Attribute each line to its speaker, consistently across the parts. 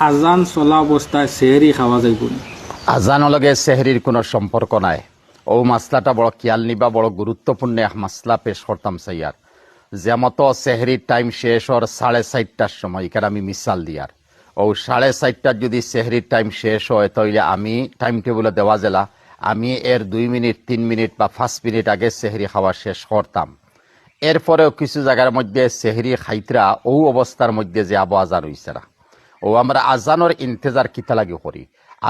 Speaker 1: আজান চলা অবস্থায় সেহরি খাওয়া যাইব না?
Speaker 2: আজানৰ লগে চেহরির কোনো সম্পর্ক নাই। ও মাসলাটা বড় খেয়াল নিবা, বড় গুরুত্বপূর্ণ এক মাসলা পেশ করতাম সাইয়ার। যেমতো সেহরির টাইম শেষ হওয়ার 4:30টার সময়, এখানে আমি মিসাল দিয়ার ও 4:30টার যদি সেহরির টাইম শেষ হয় তাহলে আমি টাইম টেবিলে দেওয়া জেলা আমি এর 2 মিনিট 3 মিনিট বা 5 মিনিট আগে সেহরি খাওয়া শেষ করতাম। এরপরেও কিছু জায়গার মধ্যে সেহরি খাইতরা ও অবস্থার মধ্যে যে আবু আজান হইছে না, ও আমরা আজানোর ইন্তজার কিতা লাগি করি।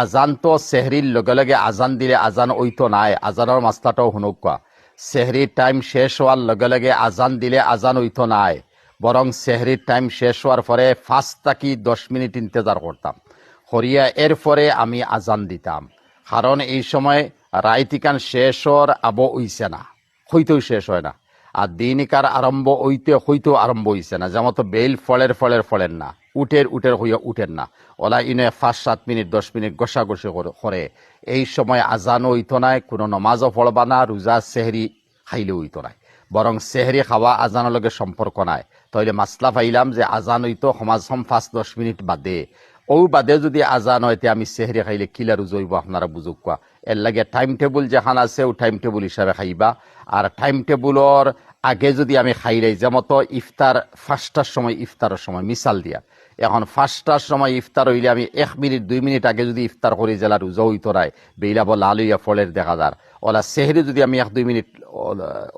Speaker 2: আজান তো সেহরির লগে লগে আজান দিলে আজান ওইতো নাই, আজানোর মাসলাটাও শুনুকা। সেহরির টাইম শেষ হওয়ার লগে লগে আজান দিলে আজান ওইতো নাই, বরং সেহরির টাইম শেষ হওয়ার পরে 5 থেকে 10 মিনিট ইন্তজার করতাম, করিয়া এরপরে আমি আজান দিতাম। কারণ এই সময় রাইতিকান শেষ হওয়ার আবো হইছে না, হইতেও শেষ হয় না। আর দিনিকার আরম্ভ হইতেও আরম্ভ হইছে না। যেমন বেল ফলের না, উটের হইয়া উঠেন না। ওলা ইনে 5-7 মিনিট 10 মিনিট ঘষাঘষি করে এই সময় আজানও হইতো নাই, কোনো নমাজও পড়বা না, রোজা সেহরি খাইলেও হইতো নাই। বরং সেহরি খাওয়া আজানের লগে সম্পর্ক নাই। তাইলে মাসলা পাইলাম যে আজান হইতো সমাজ 5-10 মিনিট বাদে। ও বাদে যদি আজান হইতে আমি সেহরি খাইলে কিলা রোজা হইব আপনারা বুঝুক কোয়া। এর লাগে টাইম টেবুল যেখান আছে ও টাইম টেবুল হিসাবে খাইবা। আর টাইম টেবুলর আগে যদি আমি খাইলাই, যেমন ইফতার 5টার সময়, ইফতারের সময় মিসাল দিয়া, এখন 5টার সময় ইফতার হইলে আমি 1 মিনিট 2 মিনিট আগে যদি ইফতার করি জেলা রোজা হইতো নাই, বেইলা বল আলুইয়া ফলের দেখা যার। ওলা সেহরি যদি আমি 1-2 মিনিট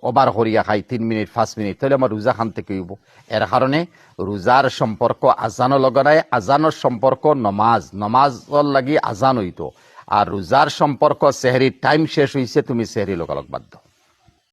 Speaker 2: ওভার করিয়া খাই, 3 মিনিট 5 মিনিট, তাহলে আমার রোজা খান থেকে হইব। এর কারণে রোজার সম্পর্ক আজানের লগে নাই, আজানের সম্পর্ক নমাজর লাগি আজান হইতো। আর রোজার সম্পর্ক সেহরির টাইম শেষ হইছে, তুমি সেহরি লগালগ বাধ্য।